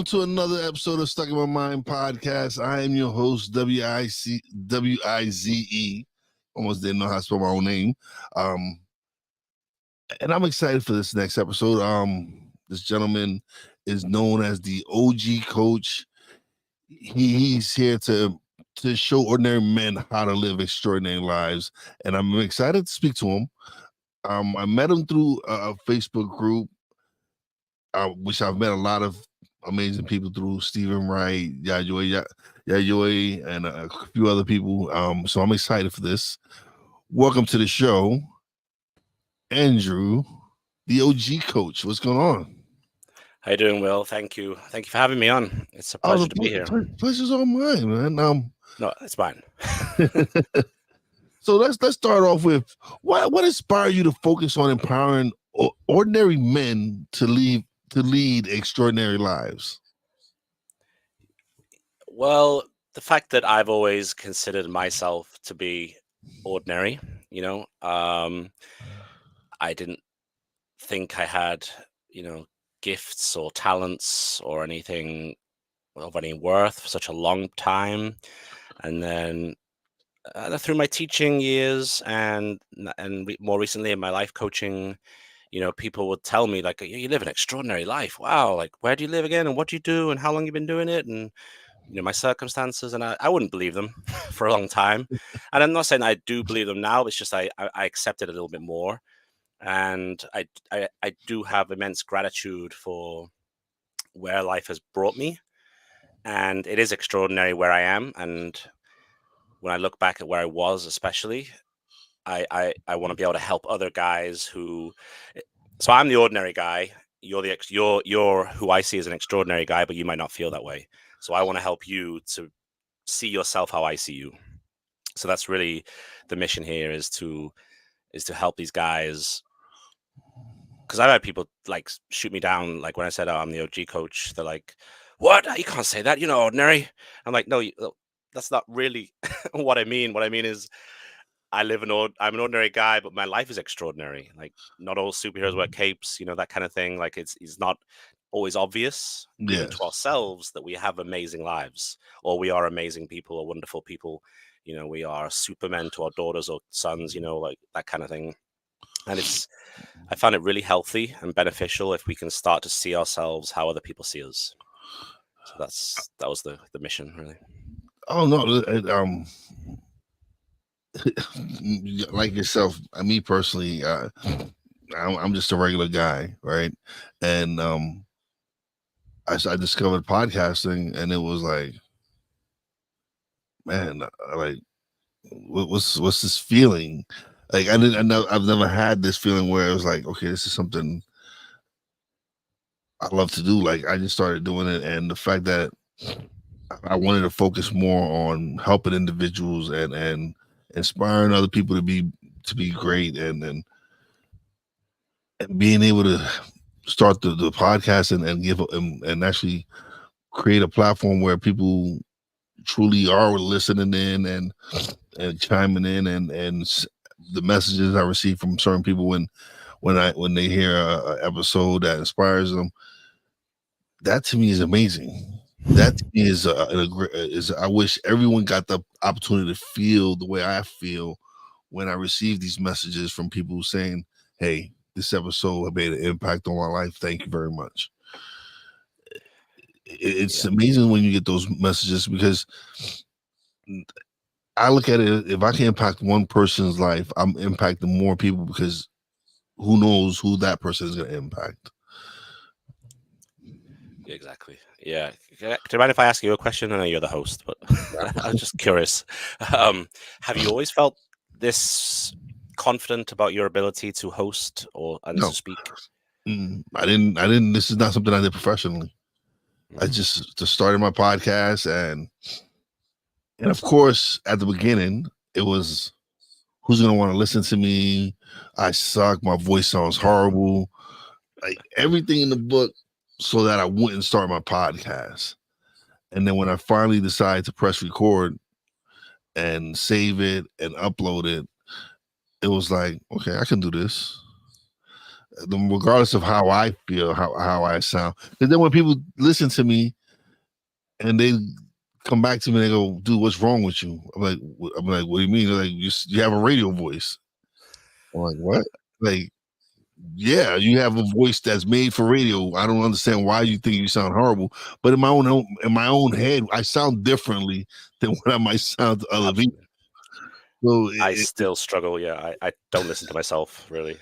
to another episode of Stuck in My Mind podcast. I am your host, Wize. Almost didn't know how to spell my own name. And I'm excited for this next episode. This gentleman is known as the OG coach. He's here to show ordinary men how to live extraordinary lives. And I'm excited to speak to him. I met him through a Facebook group, which I've met a lot of amazing people through, Stephen Wright, Yayoi, and a few other people. So I'm excited for this. Welcome to the show, Andrew, the OG coach. What's going on? How you doing, Will? Thank you. Thank you for having me on. It's a pleasure to be here. Pleasure's all mine, man. No, it's mine. So let's start off with what inspired you to focus on empowering ordinary men to lead extraordinary lives? Well, the fact that I've always considered myself to be ordinary, I didn't think I had, gifts or talents or anything of any worth for such a long time. And then through my teaching years and more recently in my life coaching, people would tell me like, you live an extraordinary life. Wow. Like, where do you live again? And what do you do? And how long you've been doing it? And, my circumstances. And I wouldn't believe them for a long time. And I'm not saying I do believe them now. It's just I accept it a little bit more. And I do have immense gratitude for where life has brought me. And it is extraordinary where I am. And when I look back at where I was, especially, I want to be able to help other guys who. So I'm the ordinary guy. You're who I see as an extraordinary guy, but you might not feel that way. So I want to help you to see yourself how I see you. So that's really the mission here is to help these guys. Because I've had people like shoot me down, like when I said, "Oh, I'm the OG coach." They're like, "What? You can't say that. You're not ordinary." I'm like, "No, that's not really what I mean. What I mean is, I'm an ordinary guy, but my life is extraordinary. Like, not all superheroes wear capes, that kind of thing. Like, it's not always obvious even to ourselves that we have amazing lives, or we are amazing people, or wonderful people. We are supermen to our daughters or sons. Like that kind of thing." And I found it really healthy and beneficial if we can start to see ourselves how other people see us. So that was the mission, really. Oh no, like yourself, me personally, I'm just a regular guy, right? And I discovered podcasting, and it was like, man, like, what's this feeling? Like I've never had this feeling where it was like, okay, this is something I love to do. Like I just started doing it, and the fact that I wanted to focus more on helping individuals and inspiring other people to be great, and being able to start the podcast and give and actually create a platform where people truly are listening in and chiming in and the messages I receive from certain people when they hear a episode that inspires them, that to me is amazing. That to me is I wish everyone got the opportunity to feel the way I feel when I receive these messages from people saying, "Hey, this episode made an impact on my life. Thank you very much." It's amazing when you get those messages, because I look at it, if I can impact one person's life, I'm impacting more people, because who knows who that person is going to impact. Exactly. Yeah. Do you mind if I ask you a question? I know you're the host, but I'm just curious. Have you always felt this confident about your ability to host and to speak? I didn't. This is not something I did professionally. I just started my podcast, and of course, at the beginning, it was, who's going to want to listen to me? I suck. My voice sounds horrible. Like everything in the book, so that I wouldn't start my podcast. And then when I finally decided to press record and save it and upload it, it was like, okay, I can do this. Regardless of how I feel, how I sound. And then when people listen to me, and they come back to me and they go, "Dude, what's wrong with you?" I'm like, "What do you mean?" They're like, you have a radio voice." I'm like, "What?" Like, yeah, you have a voice that's made for radio. I don't understand why you think you sound horrible. But in my own head, I sound differently than what I might sound to other people. Absolutely. So I still struggle. Yeah, I don't listen to myself really.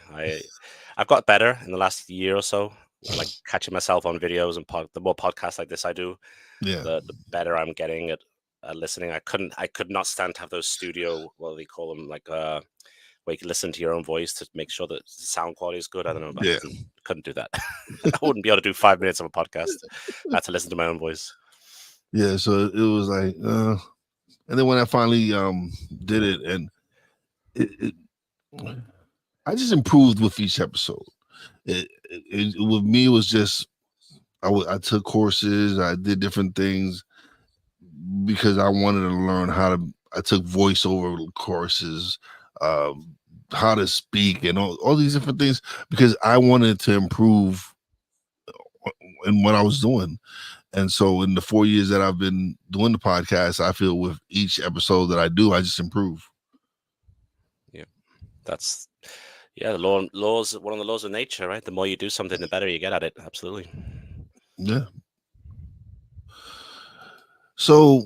I've got better in the last year or so. Like catching myself on videos and the more podcasts like this I do, yeah, the better I'm getting at listening. I could not stand to have those studio, what do they call them, like where you can listen to your own voice to make sure that the sound quality is good. I don't know, but I yeah, couldn't do that. I wouldn't be able to do 5 minutes of a podcast. I had to listen to my own voice. yeah. So it was like, and then when I finally did it, and it I just improved with each episode. With me, it was just I took courses, I did different things because I wanted to learn how to. I took voiceover courses, um, how to speak, and all these different things because I wanted to improve in what I was doing. And so, in the 4 years that I've been doing the podcast, I feel with each episode that I do, I just improve. Yeah, that's yeah. The laws, one of the laws of nature, right? The more you do something, the better you get at it. Absolutely. Yeah. So,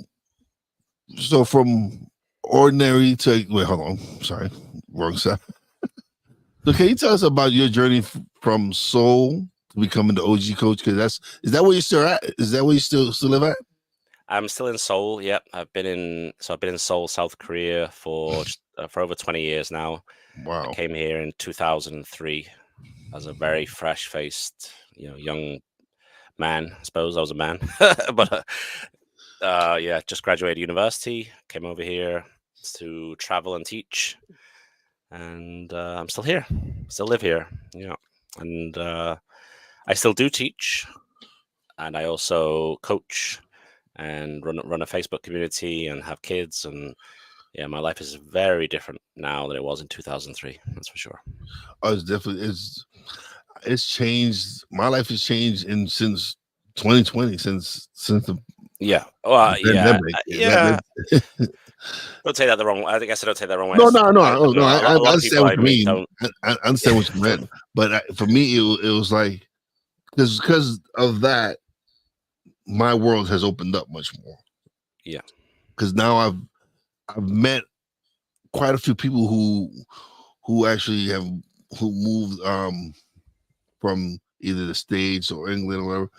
so from ordinary to wait, hold on, sorry, wrong side. So, can you tell us about your journey from soul to becoming the OG coach? Because is that where you still at? Is that where you still live at? I'm still in Seoul. Yep, I've been in Seoul, South Korea for over 20 years now. I Wow. came here in 2003 as a very fresh-faced, young man. I suppose I was a man, but yeah, just graduated university. Came over here to travel and teach, and I'm still here. Still live here. Yeah, and I still do teach, and I also coach and run a Facebook community and have kids. And yeah, my life is very different now than it was in 2003. That's for sure. Oh, it's definitely it's changed. My life has changed in since 2020, since Yeah. the Well, yeah, pandemic. yeah. Don't take that the wrong way. I guess I don't take that the wrong way. No, no, no, oh, no. A I lot of people understand what I you meet mean. don't. I understand what you meant, but for me, it was like because of that, my world has opened up much more. Yeah. Because now I've met quite a few people who actually have who moved from either the States or England or whatever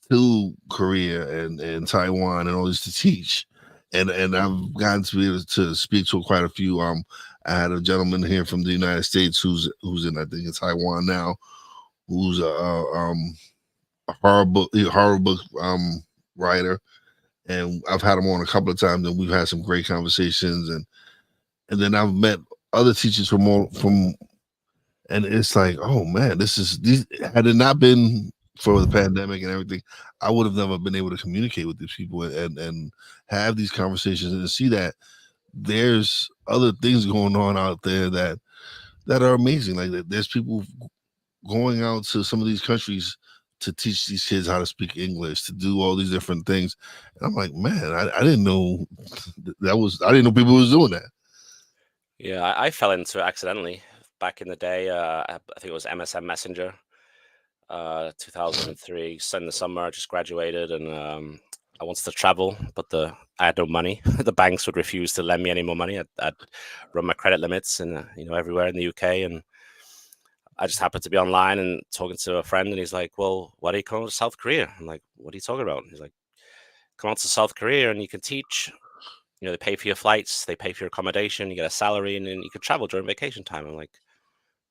to Korea and Taiwan and all this to teach. And I've gotten to be able to speak to quite a few. I had a gentleman here from the United States who's in I think in Taiwan now, who's a horror book writer, and I've had him on a couple of times, and we've had some great conversations, and then I've met other teachers from and it's like, oh man, these had it not been for the pandemic and everything, I would have never been able to communicate with these people and have these conversations and to see that there's other things going on out there that are amazing. Like there's people going out to some of these countries to teach these kids how to speak English, to do all these different things. And I'm like, man, I didn't know I didn't know people was doing that. Yeah, I fell into it accidentally back in the day. I think it was MSN Messenger, 2003. So in the summer, I just graduated, and I wanted to travel, but I had no money. The banks would refuse to lend me any more money. I'd run my credit limits, and everywhere in the UK, and I just happened to be online and talking to a friend, and he's like, "Well, why do you come to South Korea?" I'm like, "What are you talking about?" He's like, "Come on to South Korea, and you can teach." They pay for your flights, they pay for your accommodation, you get a salary, and then you can travel during vacation time. I'm like,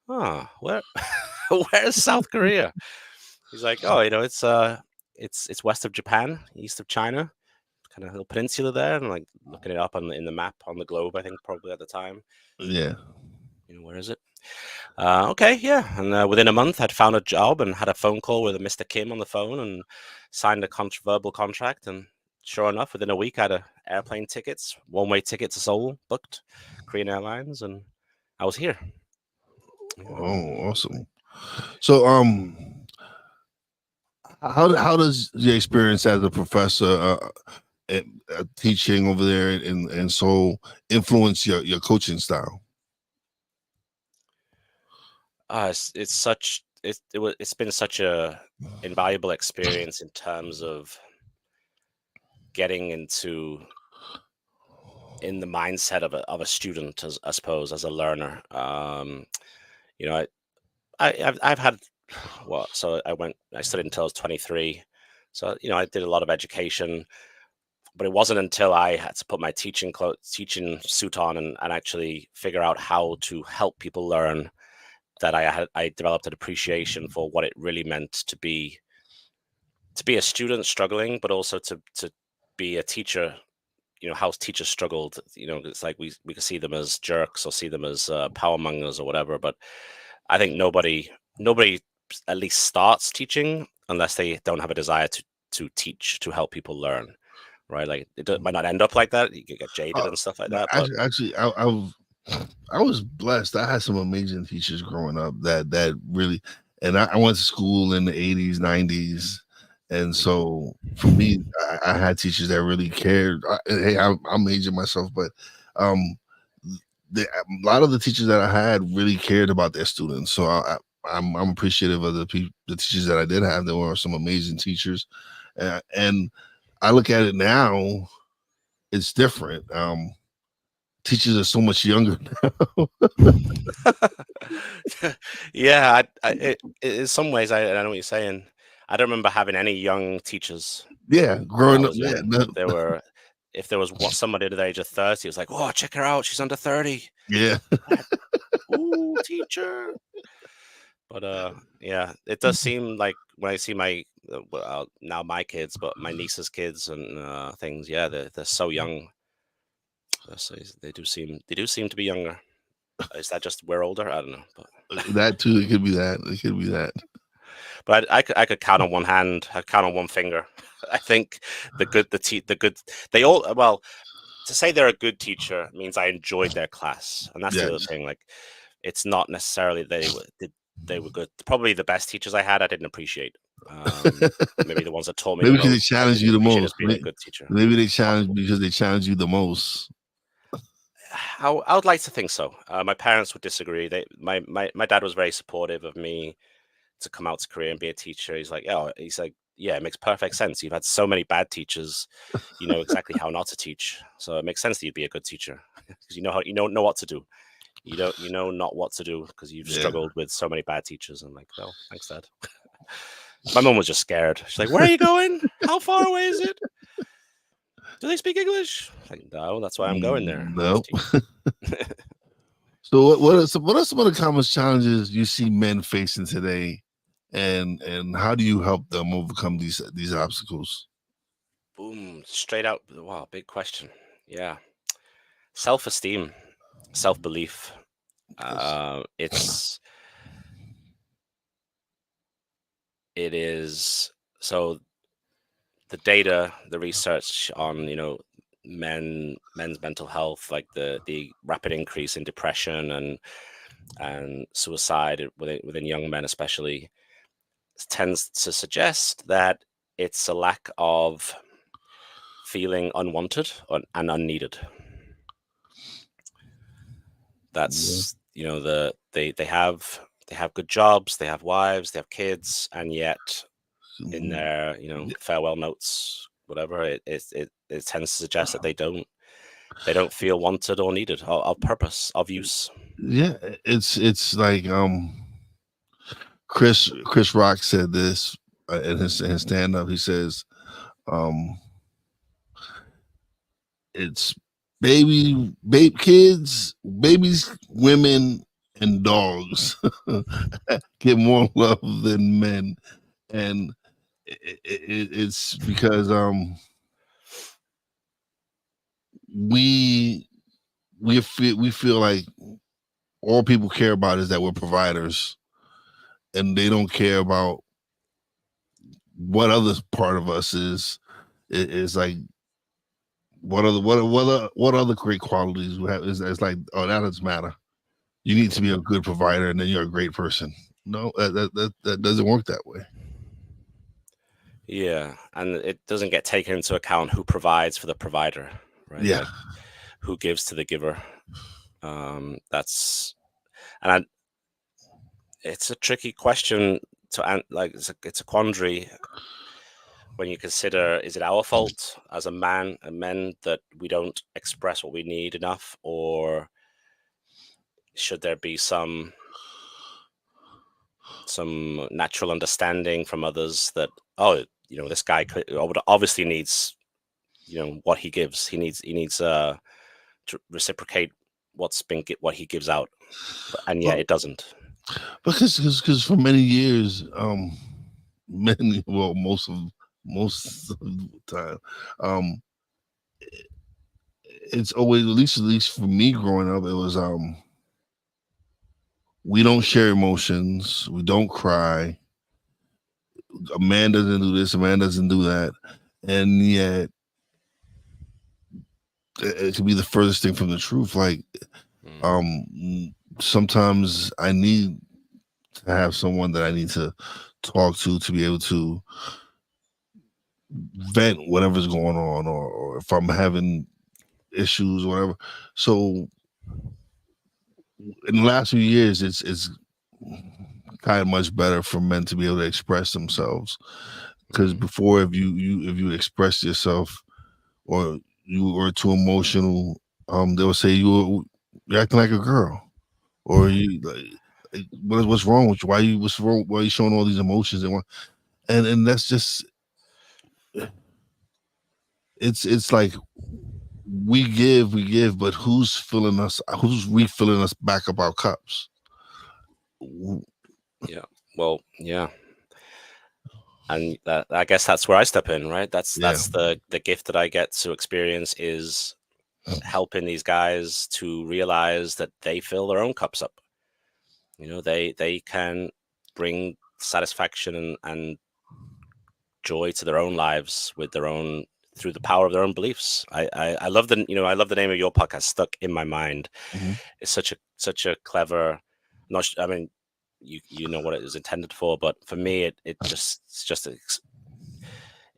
oh, where, where's South Korea? He's like, oh, it's west of Japan, east of China, kind of little peninsula there. And like looking it up in the map on the globe, I think probably at the time. Yeah. Where is it? Okay, yeah. And within a month, I'd found a job and had a phone call with a Mr. Kim on the phone and signed a verbal contract. And sure enough, within a week, I had airplane tickets, one-way ticket to Seoul booked, Korean Airlines, and I was here. Oh, awesome. So how does your experience as a professor teaching over there and so influence your coaching style? It's been such a invaluable experience in terms of getting in the mindset of a student, as I suppose, as a learner. You know, I've had so I studied until I was 23. So, I did a lot of education, but it wasn't until I had to put my teaching suit on and actually figure out how to help people learn that I developed an appreciation for what it really meant to be a student struggling, but also to be a teacher. How teachers struggled. It's like we could see them as jerks or see them as power mongers or whatever. But I think nobody at least starts teaching unless they don't have a desire to teach, to help people learn, right? Like might not end up like that. You could get jaded Uh, and stuff like no, that. But I was blessed. I had some amazing teachers growing up that really, and I went to school in the 80s, 90s. And so for me, I had teachers that really cared. Hey, I'm aging myself, but um, a lot of the teachers that I had really cared about their students. So I'm appreciative of the teachers that I did have. There were some amazing teachers, and I look at it now. It's different. Teachers are so much younger now. yeah, in some ways, I know what you're saying. I don't remember having any young teachers Yeah, when I growing up, was yeah, young. If there was somebody at the age of 30, it was like, oh, check her out, she's under 30. yeah, Ooh, teacher. But yeah, it does seem like when I see now my kids, but my niece's kids and things, yeah, they're so young. They do seem to be younger. Is that just we're older? I don't know, that too. It could be that. It could be that. but I could count on one hand. I count on one finger. I think the good they all well to say they're a good teacher means I enjoyed their class, and that's the other Yes, thing. Like, it's not necessarily they were good. Probably the best teachers I had, I didn't appreciate. Maybe the ones that taught me the maybe because they most, I challenge didn't you the appreciate as most. being a good teacher. Maybe they challenge Possible. because they challenge you the most. I would like to think so. My parents would disagree. My dad was very supportive of me to come out to Korea and be a teacher. He's like, yeah, it makes perfect sense. You've had so many bad teachers, you know exactly how not to teach. So it makes sense that you'd be a good teacher because you know what to do. You know not what to do because you've Yeah. struggled with so many bad teachers. I'm like, well, thanks, Dad. My mom was just scared. She's like, where are you going? How far away is it? Do they speak English? Like, no, that's why I'm going there. I'm going to No. teach. So what are some of the common challenges you see men facing today, and how do you help them overcome these obstacles? Boom, straight out. Wow, big question. Yeah. Self-esteem, self-belief. Yes. It's it is so the data, the research on men's mental health, like the rapid increase in depression and suicide within young men, especially, tends to suggest that it's a lack of feeling unwanted and unneeded. Yeah. That's they have good jobs, they have wives, they have kids, and yet in their farewell notes, whatever, it tends to suggest that they don't feel wanted or needed, or of purpose, of use. Yeah, it's like Chris Rock said this in his stand up. He says, um, it's kids, babies, women, and dogs get more love than men, and it's because we we feel like all people care about is that we're providers, and they don't care about what other part of us is like what other great qualities we have is it's like, oh, that doesn't matter. You need to be a good provider and then you're a great person. No, that doesn't work that way. Yeah, and it doesn't get taken into account who provides for the provider, right? Yeah, Like who gives to the giver. That's and I, it's a tricky question to like it's a quandary when you consider, is it our fault as a man and men that we don't express what we need enough, or should there be some natural understanding from others that, oh, this guy obviously needs, what he gives, he needs to reciprocate what he gives out, and yet well, it doesn't. because for many years, many well most of the time, um, it's always at least for me growing up, it was we don't share emotions, we don't cry, a man doesn't do this, a man doesn't do that, and yet it could be the furthest thing from the truth. Like, Mm, um, sometimes I need to have someone that I need to talk to be able to vent whatever's going on, or if I'm having issues, or whatever. So in the last few years, it's kind of much better for men to be able to express themselves. Because mm, before, if you express yourself, or you were too emotional, they would say you're acting like a girl, or you like, what's wrong with you? What's wrong? Why are you showing all these emotions? And that's just, it's like we give, but who's filling us? Who's refilling us back up our cups? yeah. Well, yeah, and I guess that's where I step in, right? That's Yeah. that's the gift that I get to experience, is helping these guys to realize that they fill their own cups up. They can bring satisfaction and joy to their own lives with their own through the power of their own beliefs. I love I love the name of your podcast, Stuck in My Mind. Mhm. It's such a clever, not I mean, you know what it is intended for, but for me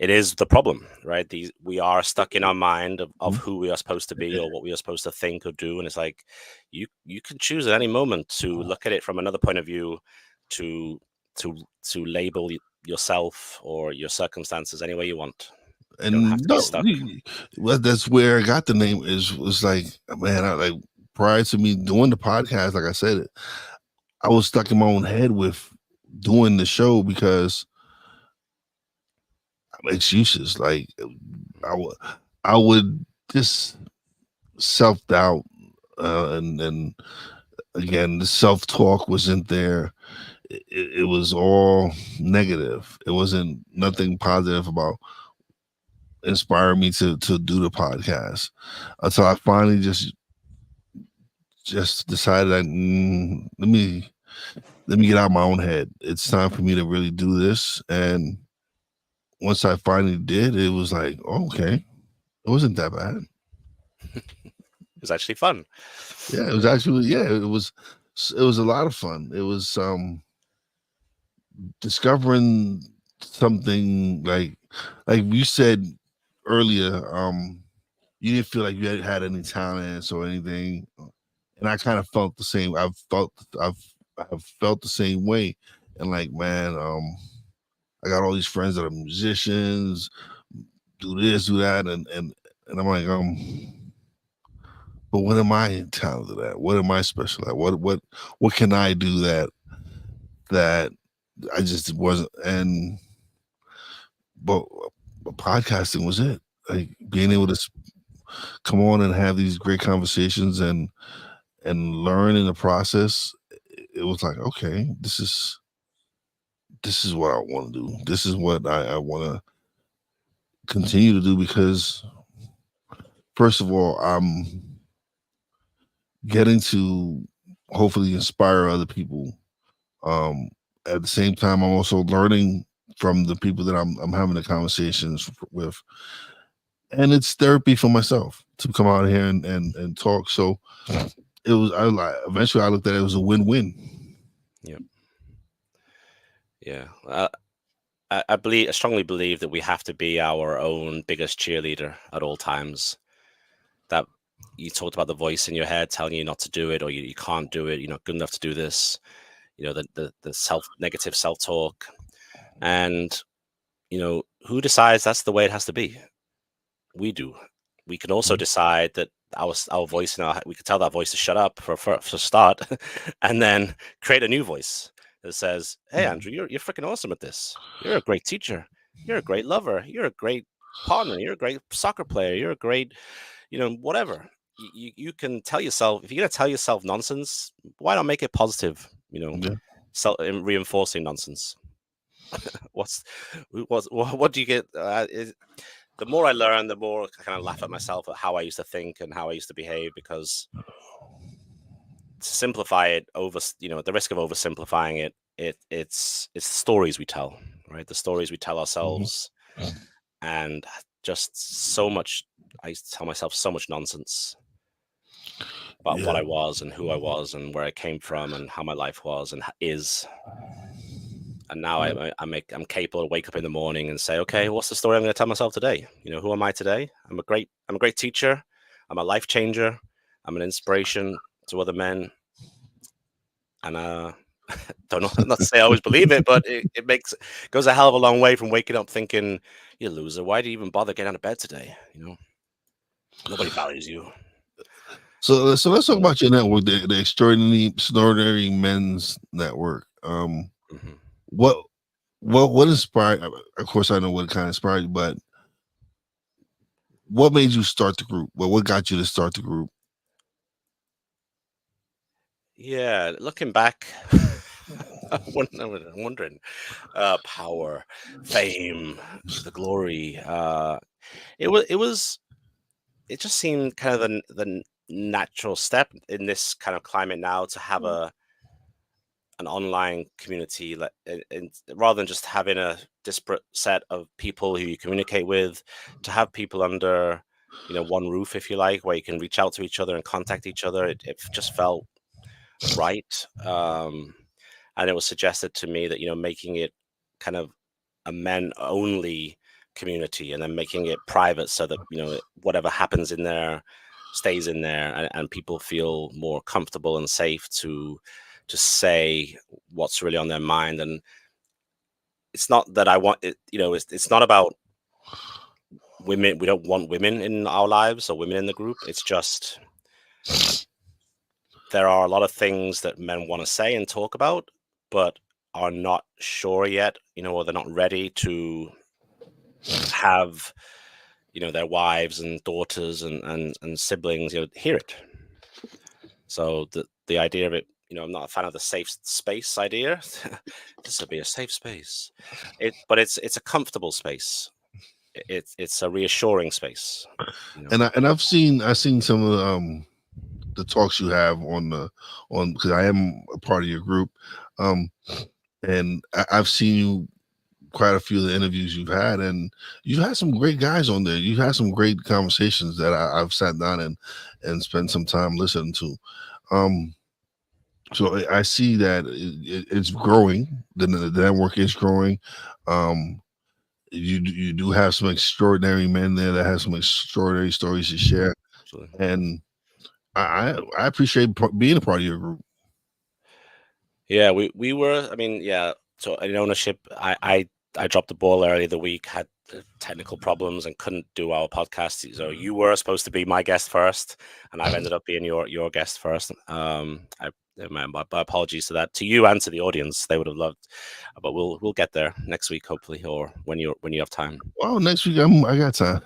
it is the problem, right? We are stuck in our mind of Mhm. who we are supposed to be or what we are supposed to think or do, and it's like you can choose at any moment to look at it from another point of view, to to label yourself or your circumstances any way you want. You don't have And to be no, stuck. well, that's where I got the name. Is was like, man, I like, prior to me doing the podcast, like I said, I was stuck in my own head with doing the show because excuses. Like, I would I would just self doubt, and again, the self talk wasn't there. It was all negative. It wasn't nothing positive about inspiring me to do the podcast until I finally just decided that, let me get out of my own head. It's time for me to really do this. And once I finally did, it was like, oh, okay, it wasn't that bad. It's actually fun. Yeah, it was actually, yeah, it was a lot of fun. It was discovering something, like you said earlier. You didn't feel like you had any talents or anything, and I kind of felt the same. I've felt the same way, and like, man, I got all these friends that are musicians, do this, do that, and I'm like, but what am I talented at? What am I special at? What can I do that I just wasn't? And but podcasting was it. Like, being able to come on and have these great conversations and learn in the process. It was like, okay, this is what I want to do. This is what I want to continue to do, because first of all, I'm getting to hopefully inspire other people. Um, at the same time, I'm also learning from the people that I'm having the conversations with, and it's therapy for myself to come out here and talk. So it was. Eventually I looked at it as a win-win. Yep. Yeah. I strongly believe that we have to be our own biggest cheerleader at all times. That you talked about the voice in your head telling you not to do it, or you can't do it. You're not good enough to do this. The negative self talk, and who decides that's the way it has to be? We do. We can also Mhm. decide that our voice in our we could tell that voice to shut up for a start, and then create a new voice that says, "Hey, Andrew, you're freaking awesome at this. You're a great teacher. You're a great lover. You're a great partner. You're a great soccer player. You're a great, whatever." You can tell yourself, if you're gonna tell yourself nonsense, why not make it positive? Yeah. Reinforcing nonsense. What's what do you get? The more I learn, the more I kind of laugh at myself at how I used to think and how I used to behave. Because to simplify it at the risk of oversimplifying it, it's the stories we tell, right? The stories we tell Mhm. ourselves, and just so much. I used to tell myself so much nonsense about what Yeah. I was and who I was and where I came from and how my life was and is. And now Yeah. I'm capable to wake up in the morning and say, okay, what's the story I'm going to tell myself today? Who am I today? I'm a great teacher. I'm a life changer. I'm an inspiration to other men. And don't know, not to say I always believe it, but it goes a hell of a long way from waking up thinking, you loser, why do you even bother getting out of bed today? Nobody values you. So let's talk about your network, the extraordinary men's network. Hmm. What what inspired? Of course, I know what kind of inspired you, but what made you start the group? What got you to start the group? Yeah, looking back, I'm wondering, power, fame, the glory. It just seemed kind of the natural step in this kind of climate now to have an online community, like, and rather than just having a disparate set of people who you communicate with, to have people under one roof, if you like, where you can reach out to each other and contact each other. It just felt right. And it was suggested to me that making it kind of a men only community, and then making it private so that whatever happens in there stays in there, and people feel more comfortable and safe to say what's really on their mind. And it's not that I want it, it's not about women. We don't want women in our lives or women in the group. It's just there are a lot of things that men want to say and talk about, but are not sure yet, or they're not ready to have, their wives and daughters and siblings, hear it. So the idea of it, I'm not a fan of the safe space idea. This will be a safe space. But it's a comfortable space. It's a reassuring space. You know. And I've seen some of the talks you have on because I am a part of your group, um, and I've seen you quite a few of the interviews you've had, and you've had some great guys on there. You've had some great conversations that I've sat down and spent some time listening to. Um, so I see that it's growing. The network is growing. Um, you do have some extraordinary men there that have some extraordinary stories to share, Absolutely. and I appreciate being a part of your group. Yeah, we were. I mean, yeah. So in ownership, I dropped the ball earlier the week. Had technical problems and couldn't do our podcast. So you were supposed to be my guest first, and I've ended up being your guest first. My apologies to that, to you and to the audience. They would have loved, but we'll get there next week, hopefully, or when you have time. Well, next week I got time.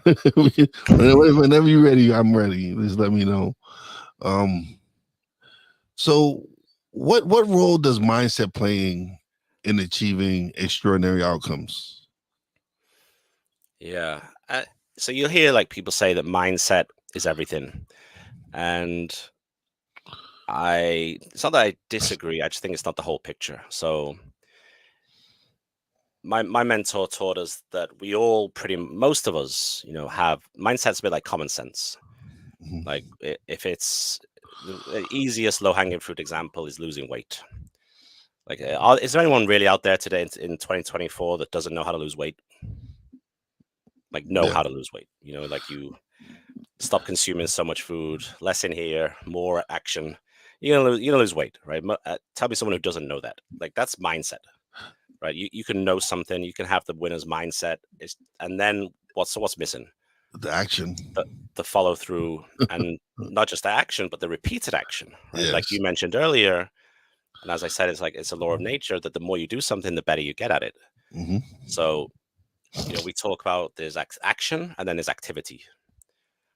Whenever you're ready, I'm ready. Just let me know. Um, so what role does mindset playing in achieving extraordinary outcomes? Yeah. So you'll hear like people say that mindset is everything, and it's not that I disagree. I just think it's not the whole picture. So my mentor taught us that we all most of us, have mindsets a bit like common sense. Mhm. Like if it's the easiest low hanging fruit example is losing weight. Like, is there anyone really out there today in 2024 that doesn't know how to lose weight? Like, know Yeah, how to lose weight? Like you stop consuming so much food, less in here, more action. You're gonna lose weight, right? Tell me someone who doesn't know that. Like, that's mindset, right? You can know something, you can have the winner's mindset, and then what's missing? the action. The follow through, and not just the action, but the repeated action, right? Like Yes. you mentioned earlier, and as I said, it's a law of nature that the more you do something, the better you get at it. Hmm. So we talk about there's action and then there's activity,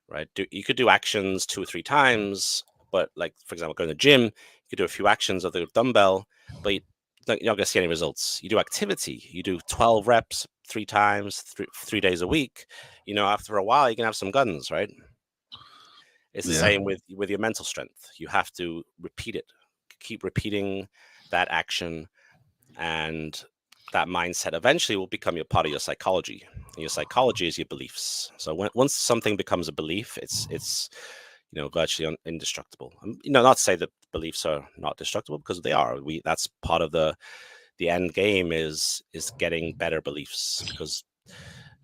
right? You could do actions 2 or 3 times, but like for example, going to the gym, you could do a few actions of the dumbbell, but you're not going to see any results. You do activity, you do 12 reps 3 times, 3 days a week. After a while, you can have some guns, right? It's the Yeah. same with your mental strength. You have to repeat it, keep repeating that action, and that mindset eventually will become your part of your psychology. And your psychology is your beliefs. So once something becomes a belief, it's virtually indestructible. Not to say that beliefs are not destructible, because they are. That's part of the end game is getting better beliefs. Because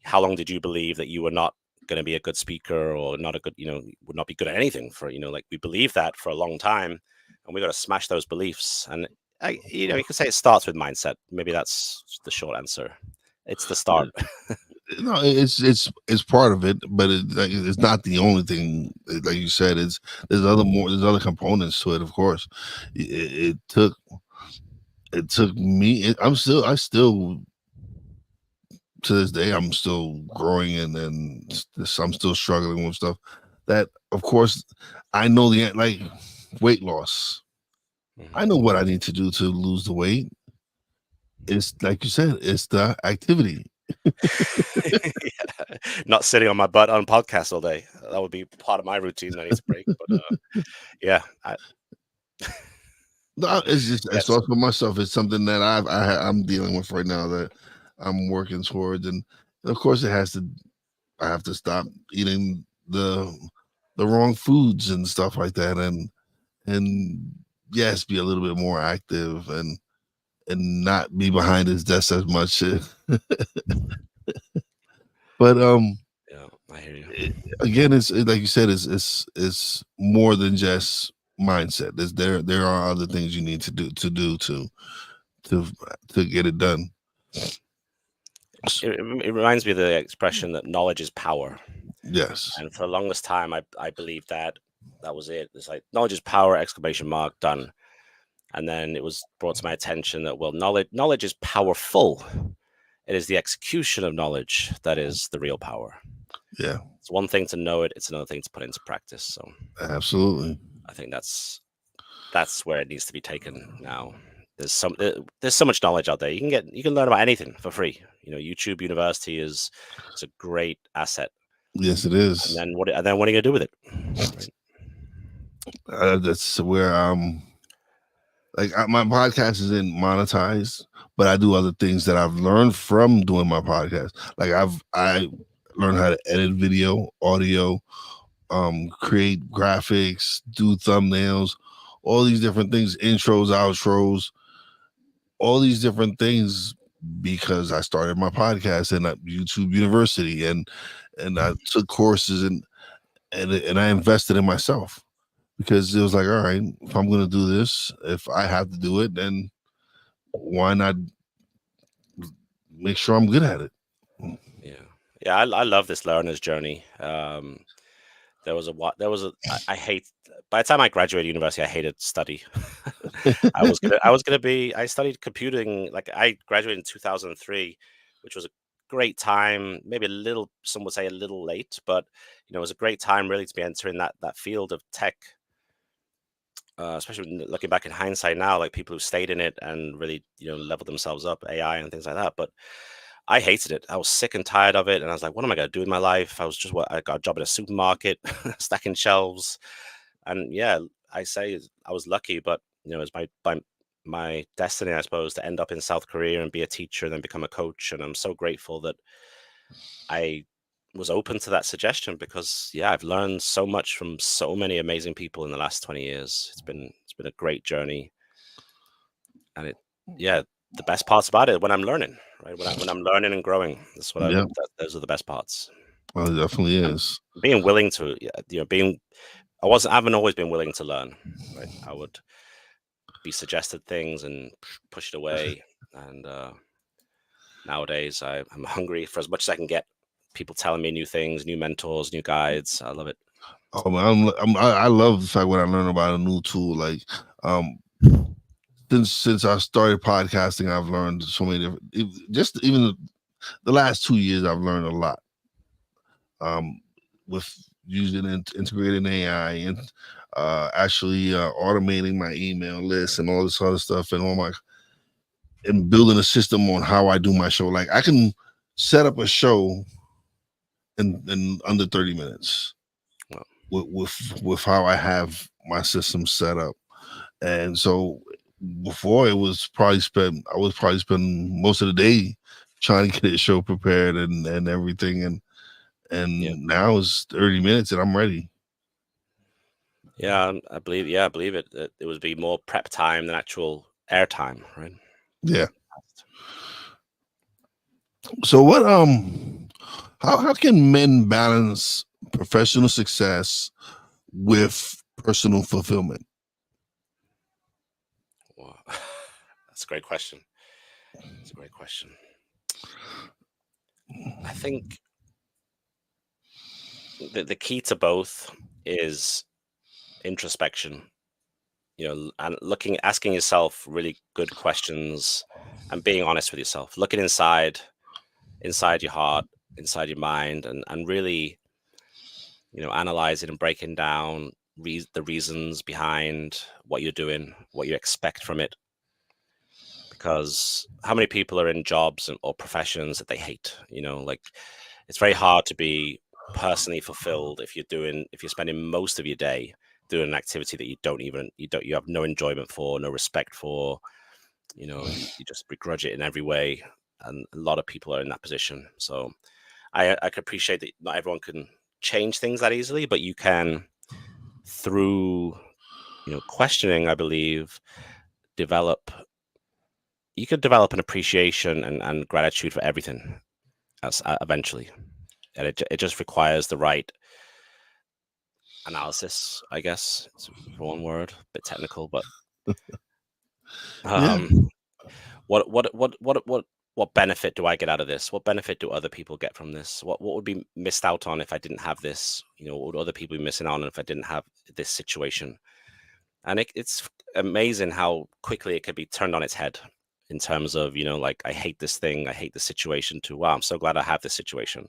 how long did you believe that you were not going to be a good speaker, or not a good, would not be good at anything? For like, we believe that for a long time, and we got to smash those beliefs. And you could say it starts with mindset. Maybe that's the short answer. It's the start. No, it's part of it, but it's not the only thing. Like you said, there's other components to it. Of course, it took me. I still to this day, I'm still growing, and I'm still struggling with stuff. That, of course, I know like weight loss. I know what I need to do to lose the weight. It's like you said, it's the activity. Yeah. Not sitting on my butt on podcast all day. That would be part of my routine I need to break. But yeah, No, it's just it's yes, also myself. It's something that I'm dealing with right now that I'm working towards, and of course, it has to. I have to stop eating the wrong foods and stuff like that, and yes, be a little bit more active and not be behind his desk as much. But yeah, I hear you. again, like you said, it's more than just mindset. There are other things you need to to get it done. It reminds me of the expression that knowledge is power. Yes. And for the longest time, I believed that was it. It's like knowledge is power! Exclamation mark, done. And then it was brought to my attention that, well, knowledge is powerful. It is the execution of knowledge that is the real power. Yeah. It's one thing to know it; it's another thing to put into practice. So Absolutely. I think that's where it needs to be taken now. There's so much knowledge out there. You can learn about anything for free. YouTube University is a great asset. Yes, it And is. then what are you gonna do with it? Right? That's where my podcast isn't monetized, but I do other things that I've learned from doing my podcast. Like I learned how to edit video, audio, create graphics, do thumbnails, all these different things, intros, outros, all these different things because I started my podcast and YouTube University, and I took courses and I invested in myself because it was like, all right, if I'm going to do this, if I have to do it, then why not make sure I'm good at it? Yeah, yeah. I love this learner's journey. I hate. By the time I graduated university, I hated study. I studied computing. Like, I graduated in 2003, which was a great time. Maybe a little, some would say a little late, but it was a great time really to be entering that field of tech. Especially looking back in hindsight now, like people who stayed in it and really leveled themselves up, AI and things like that. But I hated it. I was sick and tired of it, and I was like, "What am I going to do with my life?" I got a job at a supermarket, stacking shelves, and yeah, I was lucky, but it's my destiny, I suppose, to end up in South Korea and be a teacher and then become a coach. And I'm so grateful that I was open to that suggestion, because yeah, I've learned so much from so many amazing people in the last 20 years. It's been a great journey, and yeah, the best parts about it when I'm learning, right? When I'm learning and growing, that's what Yeah, those are the best parts. well, it definitely And is. being willing to, yeah, being I haven't always been willing to learn, right? I would be suggested things and push it away. And nowadays, I'm hungry for as much as I can get. People telling me new things, new mentors, new guides. I love it. Oh man, I love the fact when I learn about a new tool. Like, um, since I started podcasting, I've learned so many different. Just even the last 2 years, I've learned a lot. With using integrating AI and actually automating my email list and all this other stuff and all my and building a system on how I do my show. Like I can set up a show in under 30 minutes Well, with how I have my system set up. And so before it was probably spent I was probably spending most of the day trying to get a show prepared and everything yeah, and now it's 30 minutes and I'm ready. yeah, I believe. Yeah, I believe it. That it would be more prep time than actual air time, right? Yeah. So what how can men balance professional success with personal fulfillment? Wow. That's a great question. It's a great question. I think the key to both is introspection, and asking yourself really good questions and being honest with yourself, looking inside your heart, inside your mind, and really, analyzing and breaking down the reasons behind what you're doing, what you expect from it. Because how many people are in jobs or professions that they hate? Like, it's very hard to be personally fulfilled if you're spending most of your day doing an activity that you have no enjoyment for, no respect for. You just begrudge it in every way, and a lot of people are in that position. So I can appreciate that not everyone can change things that easily, but you can, through questioning, I believe, develop you could develop an appreciation and gratitude for everything eventually. And it just requires the right analysis, I guess, for one word, a bit technical. But Yeah. um what benefit do I get out of this? What benefit do other people get from this? What would be missed out on if I didn't have this? What would other people be missing out on if I didn't have this situation? And it's amazing how quickly it could be turned on its head, in terms of, like, I hate this thing, I hate this situation, to, wow, I'm so glad I have this situation.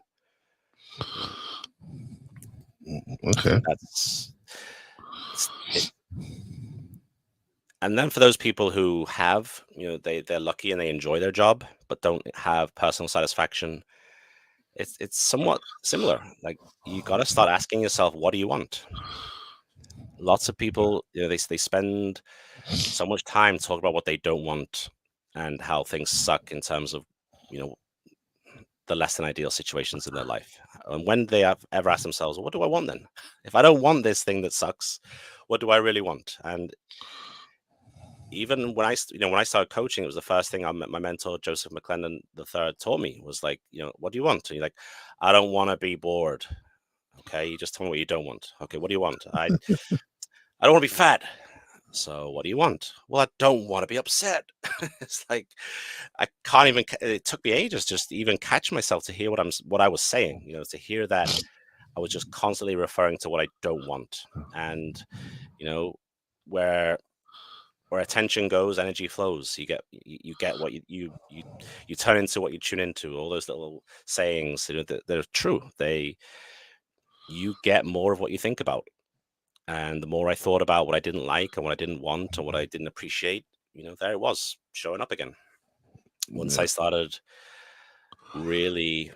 you know I Okay. think that's it's it and then for those people who have, they're lucky and they enjoy their job but don't have personal satisfaction, it's somewhat similar. Like, you got to start asking yourself, what do you want? Lots of people, they spend so much time talking about what they don't want and how things suck in terms of, you know the less than ideal situations in their life. And when they have ever asked themselves, what do I want then? If I don't want this thing that sucks, what do I really want? And even when I started coaching, it was the first thing my mentor Joseph McClendon III taught me, was like, what do you want? And you're like, I don't want to be bored. Okay, you just tell me what you don't want. Okay, what do you want? I don't want to be fat. So what do you want? Well, I don't want to be upset. It's like, I can't even. It took me ages just to even catch myself to hear what I was saying. To hear that I was just constantly referring to what I don't want. And you know where attention goes, energy flows. You get what you turn into what you tune into. All those little sayings, they're true. You get more of what you think about. And the more I thought about what I didn't like and what I didn't want and what I didn't appreciate, there it was showing up again. Once Yeah. I started really,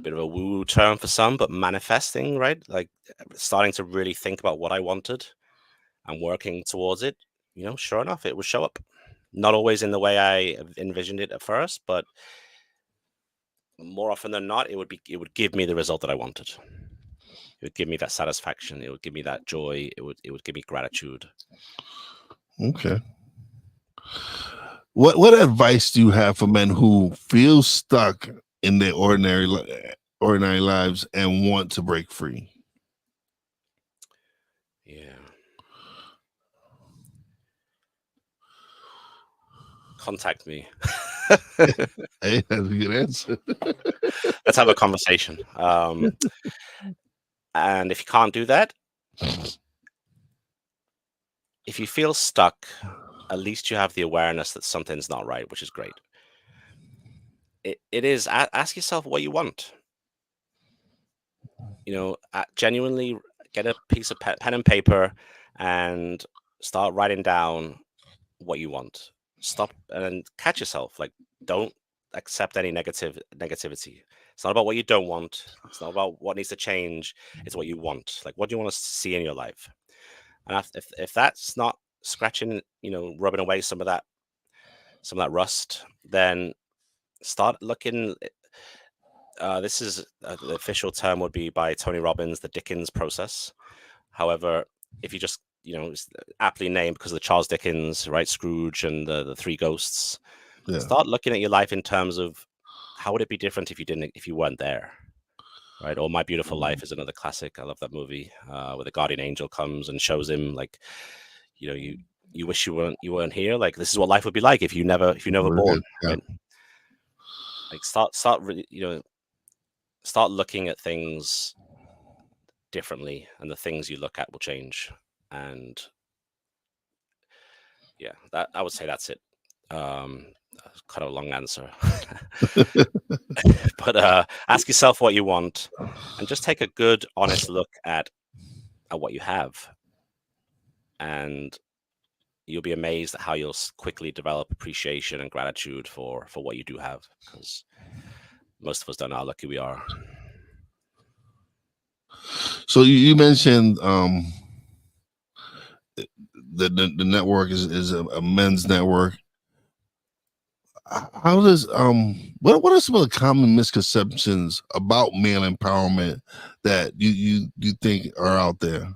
bit of a woo-woo term for some, but manifesting, right? Like, starting to really think about what I wanted and working towards it, sure enough, it would show up. Not always in the way I envisioned it at first, but more often than not, it would give me the result that I wanted. It would give me that satisfaction. It would give me that joy. It would give me gratitude. Okay. What advice do you have for men who feel stuck in their ordinary lives and want to break free? Yeah. Contact me. Hey, that's a good answer. Let's have a conversation. And if you can't do that, if you feel stuck, at least you have the awareness that something's not right, which is great. It is, ask yourself what you want. Genuinely get a piece of pen and paper and start writing down what you want. Stop and catch yourself. Like, don't accept any negativity. It's not about what you don't want. It's not about what needs to change. It's what you want. Like, what do you want to see in your life? And if that's not scratching, rubbing away some of that rust, then start looking. This is the official term would be by Tony Robbins, the Dickens process. However, if you just it's aptly named because of the Charles Dickens, right? Scrooge and the three ghosts. Yeah. Start looking at your life in terms of how would it be different if you weren't there, right? Or My Beautiful Life is another classic. I love that movie where the guardian angel comes and shows him like, you wish you weren't here. Like, this is what life would be like if you never born, Yeah. right? Like, start looking at things differently, and the things you look at will change. And yeah, that I would say that's it. That's kind of a long answer. But ask yourself what you want, and just take a good, honest look at what you have, and you'll be amazed at how you'll quickly develop appreciation and gratitude for what you do have, because most of us don't know how lucky we are. So you mentioned the network is a men's network. How does what are some of the common misconceptions about male empowerment that you think are out there?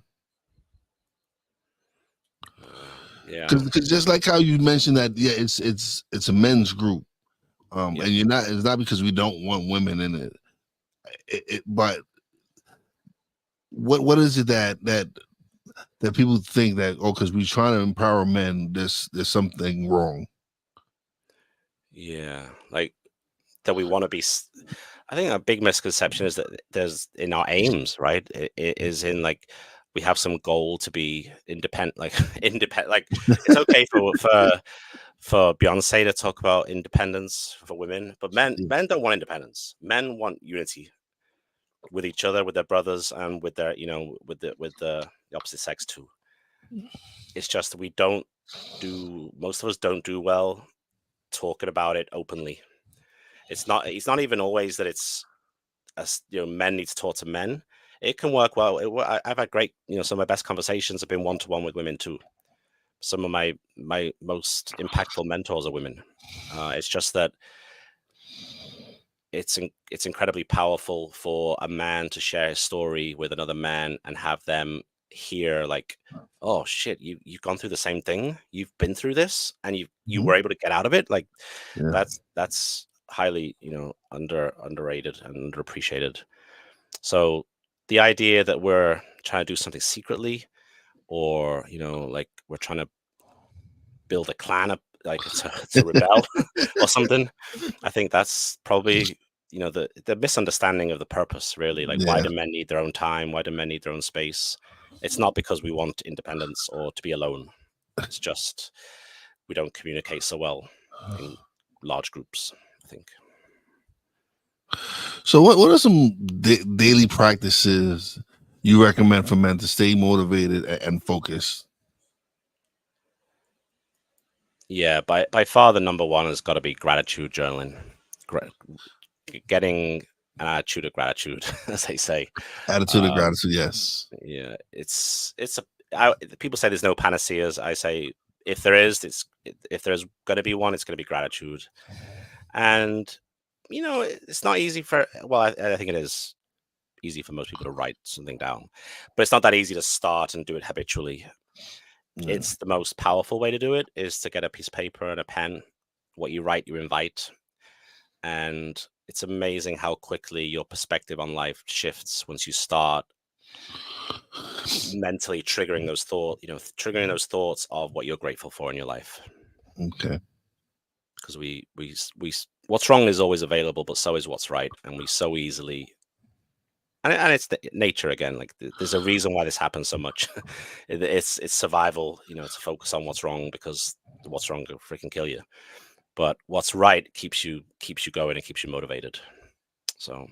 Yeah, Because just like how you mentioned that, yeah, it's a men's group, yeah, and it's not because we don't want women in it, but what is it that people think that, oh, because we're trying to empower men, there's something wrong. yeah. Like, that we want to be. I think a big misconception is that there's in our aims, right? It is in, like, we have some goal to be independent, like independent. Like, it's okay for Beyonce to talk about independence for women, but men don't want independence. Men want unity with each other, with their brothers, and with their with the opposite sex too. It's just that we don't do most of us don't do well talking about it openly. It's not even always that it's as men need to talk to men. It can work well. I've had great, some of my best conversations have been one to one with women too. Some of my most impactful mentors are women. It's just that it's incredibly powerful for a man to share his story with another man and have them hear, like, oh shit, you've gone through the same thing, you've been through this, and you Mhm. were able to get out of it. Like, Yeah. that's highly, underrated and underappreciated. So the idea that we're trying to do something secretly, or like we're trying to build a clan up, like to rebel or something, I think that's probably the misunderstanding of the purpose, really. Like, why Yeah. do men need their own time? Why do men need their own space? It's not because we want independence or to be alone. It's just we don't communicate so well in large groups, I think. So what are some daily practices you recommend for men to stay motivated and focused? Yeah, by far the number one has got to be gratitude journaling. Gra- Getting an attitude of gratitude, as they say. Attitude of Um, gratitude, yes. yeah, people say there's no panaceas. I say, if there is, if there's going to be one, it's going to be gratitude. And it's not easy for, well, I think it is easy for most people to write something down, but it's not that easy to start and do it habitually. Yeah. It's the most powerful way to do it is to get a piece of paper and a pen. What you write, you invite. And it's amazing how quickly your perspective on life shifts once you start mentally triggering those thoughts, triggering those thoughts of what you're grateful for in your life. Okay. Because what's wrong is always available, but so is what's right. And we so easily, and it's the nature again, like there's a reason why this happens so much. It's survival, to focus on what's wrong because what's wrong will freaking kill you. But what's right keeps you going and keeps you motivated. So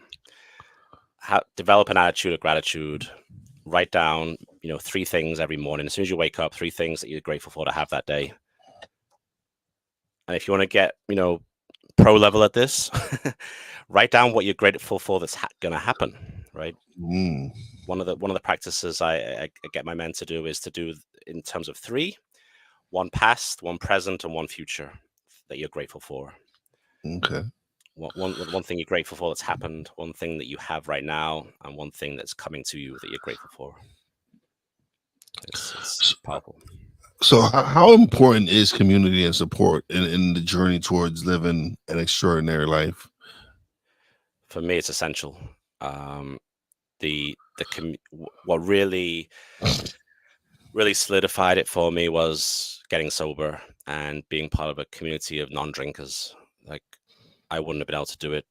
develop an attitude of gratitude. Write down, 3 things every morning. As soon as you wake up, 3 things that you're grateful for to have that day. And if you want to get, pro level at this, write down what you're grateful for that's going to happen. Right. Mm. One of the practices I get my men to do is to do in terms of 3: 1 past, 1 present, and 1 future that you're grateful for. Okay. One thing you're grateful for that's happened, 1 thing that you have right now, and 1 thing that's coming to you that you're grateful for. It's So, powerful. so how important is community and support in the journey towards living an extraordinary life? For me, it's essential. What really solidified it for me was getting sober and being part of a community of non-drinkers. Like, I wouldn't have been able to do it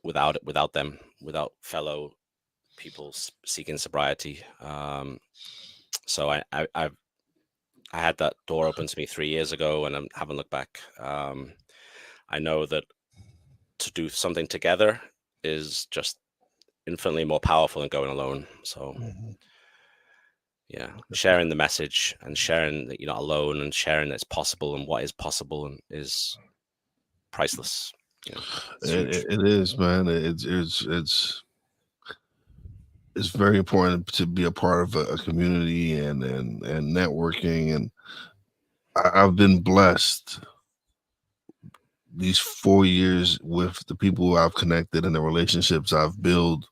without them, without fellow people seeking sobriety. So I had that door open to me 3 years ago, and I haven't looked back. I know that to do something together is just infinitely more powerful than going alone. So yeah, sharing the message and sharing that you're not alone and sharing that it's possible and what is possible and is priceless. It's huge. It is, man. It's very important to be a part of a community and networking. And I've been blessed these 4 years with the people I've connected and the relationships I've built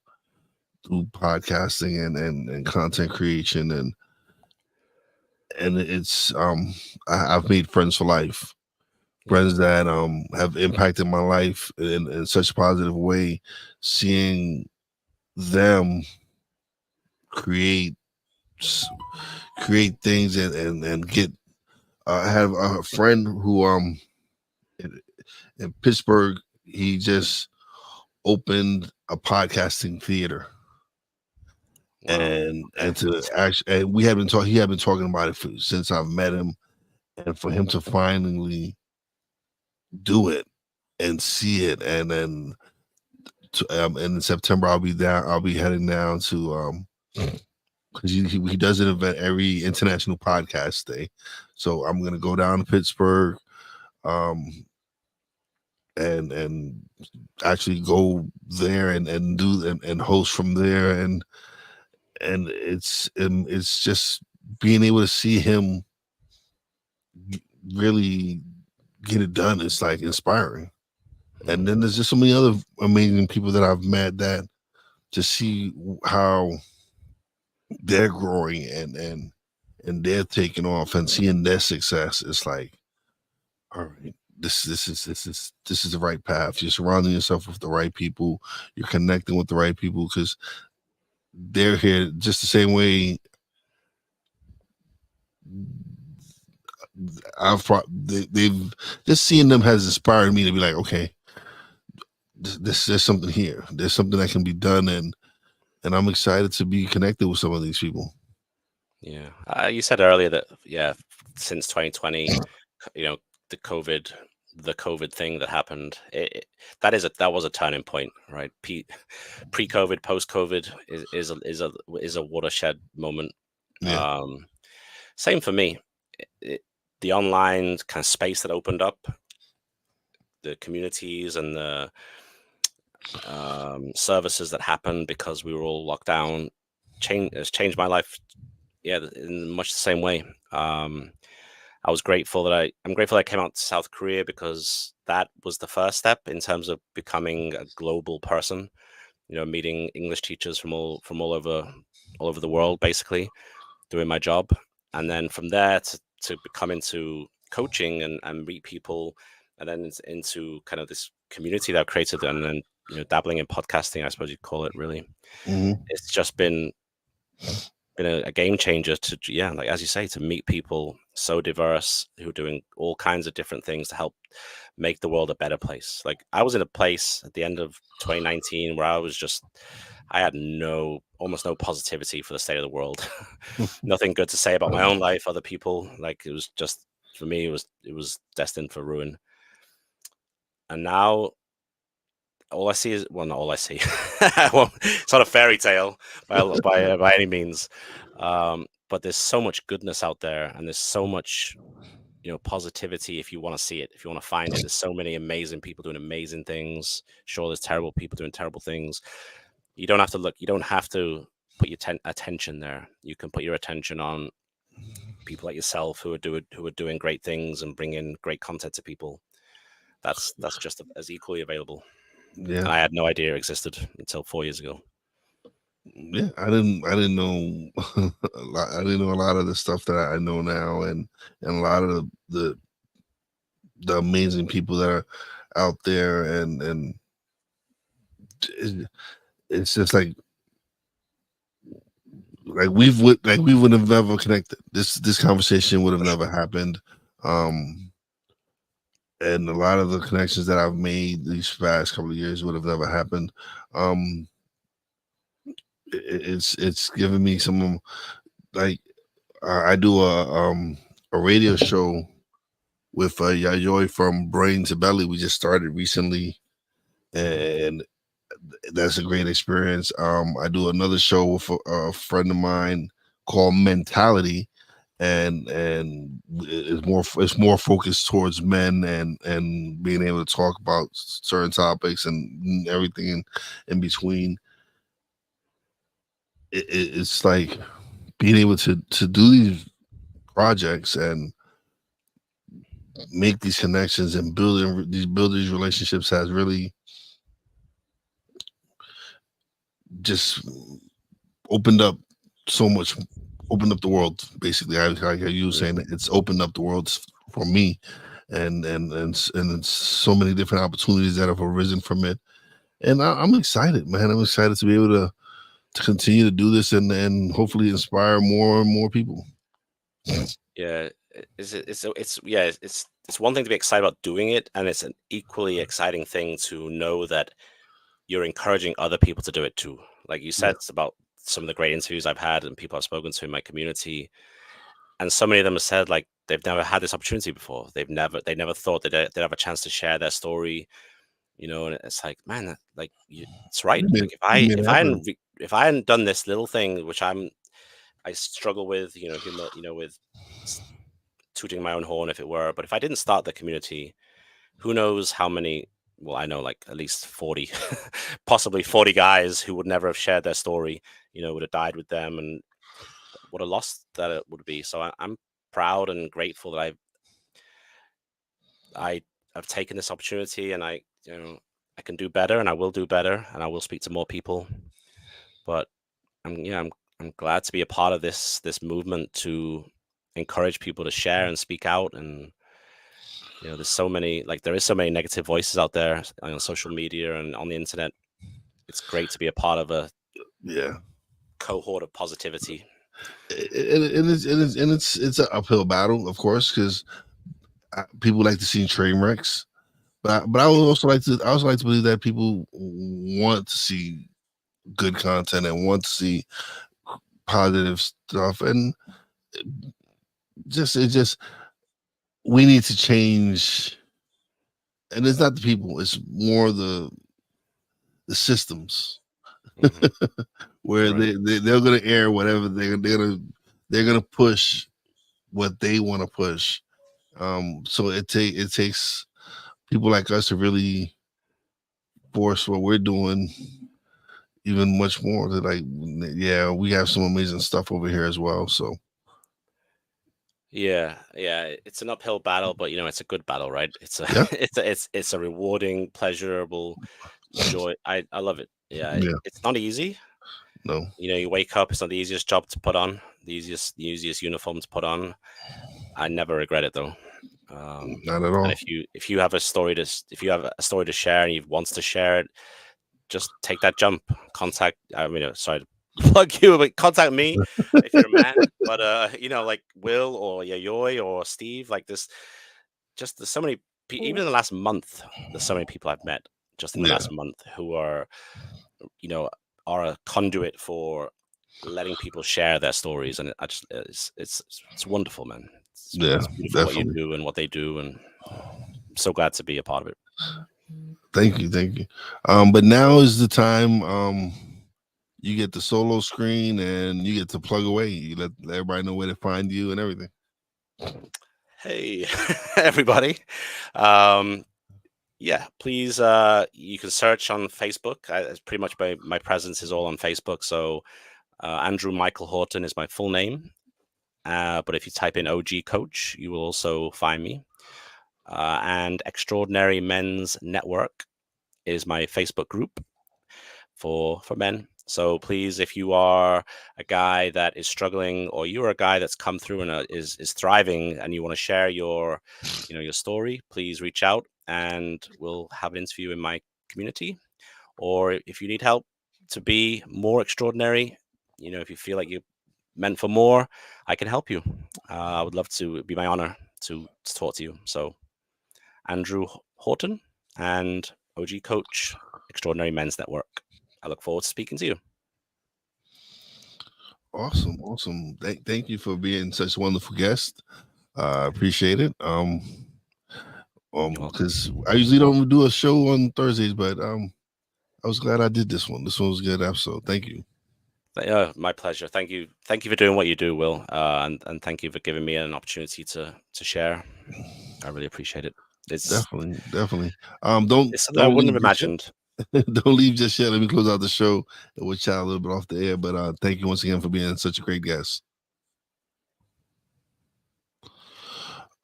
through podcasting and content creation, and it's I've made friends for life, friends that have impacted my life in such a positive way. Seeing them create create things and get I have a friend who in Pittsburgh, he just opened a podcasting theater. Wow. And to actually, and we have been talking. He had been talking about it since I've met him, and for him to finally do it and see it, and then in September I'll be down. I'll be heading down to because he does an event every International Podcast Day, so I'm gonna go down to Pittsburgh, um, and actually go there and do and host from there, and it's just being able to see him really get it done. It's like inspiring. And then there's just so many other amazing people that I've met that to see how they're growing and they're taking off and seeing their success. It's like, all right, this is the right path. You're surrounding yourself with the right people. You're connecting with the right people because they're here just the same way. They've just seeing them has inspired me to be like, okay, there's something here. There's something that can be done, and I'm excited to be connected with some of these people. Yeah. You said earlier that, since 2020, you know, the COVID thing that happened, that was a turning point, right? Pre-COVID, post-COVID is a watershed moment. Yeah, Same for me. The online kind of space that opened up, the communities and the services that happened because we were all locked down, has changed my life. Yeah, in much the same way. I was grateful that I'm grateful that I came out to South Korea because that was the first step in terms of becoming a global person. Meeting English teachers from all over the world, basically doing my job. and then from there to become into coaching and meet people, and then into kind of this community that I've created, and then dabbling in podcasting, I suppose you'd call it. Really, Hmm. it's just been a game changer to, yeah, like as you say, to meet people so diverse who are doing all kinds of different things to help make the world a better place. Like I was in a place at the end of 2019 where I had almost no positivity for the state of the world. Nothing good to say about my own life, other people. Like it was just, for me, it was destined for ruin. And now all I see is, well, not all I see. Well, it's not a fairy tale by any means, but there's so much goodness out there, and there's so much positivity. If you want to see it, if you want to find it, there's so many amazing people doing amazing things. Sure, there's terrible people doing terrible things. You don't have to look. You don't have to put your attention there. You can put your attention on people like yourself who are doing great things and bringing great content to people. That's just as equally available. Yeah, And I had no idea it existed until 4 years ago. yeah. I didn't know a lot. I didn't know a lot of the stuff that I know now, and a lot of the amazing people that are out there, and it- it's just like we would have never connected. This conversation would have never happened. Um, and a lot of the connections that I've made these past couple of years would have never happened. Um, it's given me some, like, I do a radio show with Yayoi from Brain to Belly. We just started recently, and that's a great experience. I do another show with a friend of mine called Mentality, and it's more focused towards men and being able to talk about certain topics and everything in between. It's like being able to do these projects and make these connections and build these relationships has really just opened up so much, opened up the world. Basically, like you were saying, Mm. it's opened up the world for me, and it's so many different opportunities that have arisen from it. And I'm excited, man. I'm excited to be able to continue to do this and hopefully inspire more and more people. Yeah, it's one thing to be excited about doing it, and it's an equally exciting thing to know that you're encouraging other people to do it too. Like you Yeah, said, it's about some of the great interviews I've had and people I've spoken to in my community, and so many of them have said like they've never had this opportunity before. They never thought that they'd have a chance to share their story. And it's like, man, it's right. you made Like you made it happen. if I hadn't done this little thing, which I struggle with, with s- tooting my own horn, if it were. But if I didn't start the community, who knows how many? Well, I know like at least 40, possibly 40 guys who would never have shared their story. Would have died with them, and what a loss that it would be. So I'm proud and grateful that I have taken this opportunity, and I can do better, and I will do better, and I will speak to more people. But I'm glad to be a part of this movement to encourage people to share and speak out. And there's so many, like, there is so many negative voices out there on social media and on the internet. It's great to be a part of a Yeah, cohort of positivity. it's an uphill battle, of course, because people like to see train wrecks. But I also like to believe that people want to see good content and want to see positive stuff, and just we need to change. And it's not the people; it's more the systems Hmm. where Right. they're going to air whatever they're going to push what they want to push. So it takes people like us to really force what we're doing even much more. To like, yeah, we have some amazing stuff over here as well. So Yeah. It's an uphill battle, but it's a good battle, right? It's a yeah, it's a rewarding, pleasurable joy. I love it. Yeah, yeah, it's not easy. no, You wake up, it's not the easiest job to put on. the easiest uniform to put on. I never regret it though. Not at all. And if you have a story to share and you want to share it, just take that jump. Contact. I mean, sorry to plug you, but contact me if you're a man. But like Will or Yayoi or Steve, like this. Just there's so many. Even in the last month, there's so many people I've met just in the Yeah, last month who are, you know, are a conduit for letting people share their stories, and it's wonderful, man. yeah, It's beautiful what you definitely. do and what they do, and I'm so glad to be a part of it. Thank you, thank you. But now is the time. You get the solo screen and you get to plug away. You let everybody know where to find you and everything. Hey, everybody. Yeah, please. You can search on Facebook. It's pretty much my presence is all on Facebook. So Andrew Michael Houghton is my full name. But if you type in OG Coach, you will also find me. And Extraordinary Men's Network is my Facebook group for men. So please, if you are a guy that is struggling, or you're a guy that's come through and is thriving, and you want to share your story, please reach out and we'll have an interview in my community. Or if you need help to be more extraordinary, if you feel like you're meant for more, I can help you. I would love to. It'd be my honor to talk to you. So Andrew Houghton and OG Coach, Extraordinary Men's Network. I look forward to speaking to you. Awesome, awesome. Thank you for being such a wonderful guest. Appreciate it. You're welcome. Because I usually don't do a show on Thursdays, but I was glad I did this one. This one was a good episode. Thank you. My pleasure. Thank you for doing what you do, Will, and thank you for giving me an opportunity to share. I really appreciate it. It's Definitely. something I Don't wouldn't leave have just yet. imagined. Don't leave just yet. Let me close out the show and we'll chat a little bit off the air. But thank you once again for being such a great guest.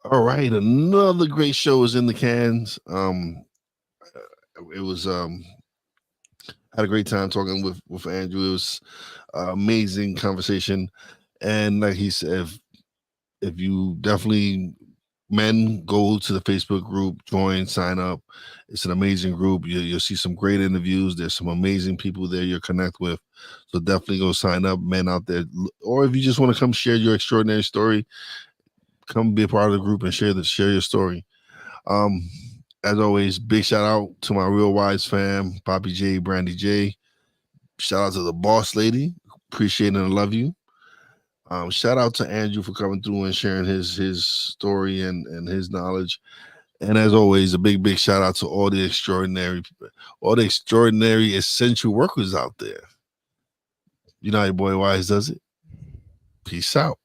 All right, another great show is in the cans. It was had a great time talking with Andrew. It was amazing conversation, and like he said, if you definitely men go to the Facebook group, join, sign up. It's an amazing group. You'll see some great interviews. There's some amazing people there you'll connect with. So definitely go sign up, men out there. Or if you just want to come share your extraordinary story, come be a part of the group and share your story. Um, as always, big shout out to my Real Wise fam, Poppy J, Brandy J. Shout out to the boss lady. Appreciate and love you. Shout out to Andrew for coming through and sharing his story and his knowledge. And as always, a big shout out to all the extraordinary essential workers out there. You know how your boy Wise does it. Peace out.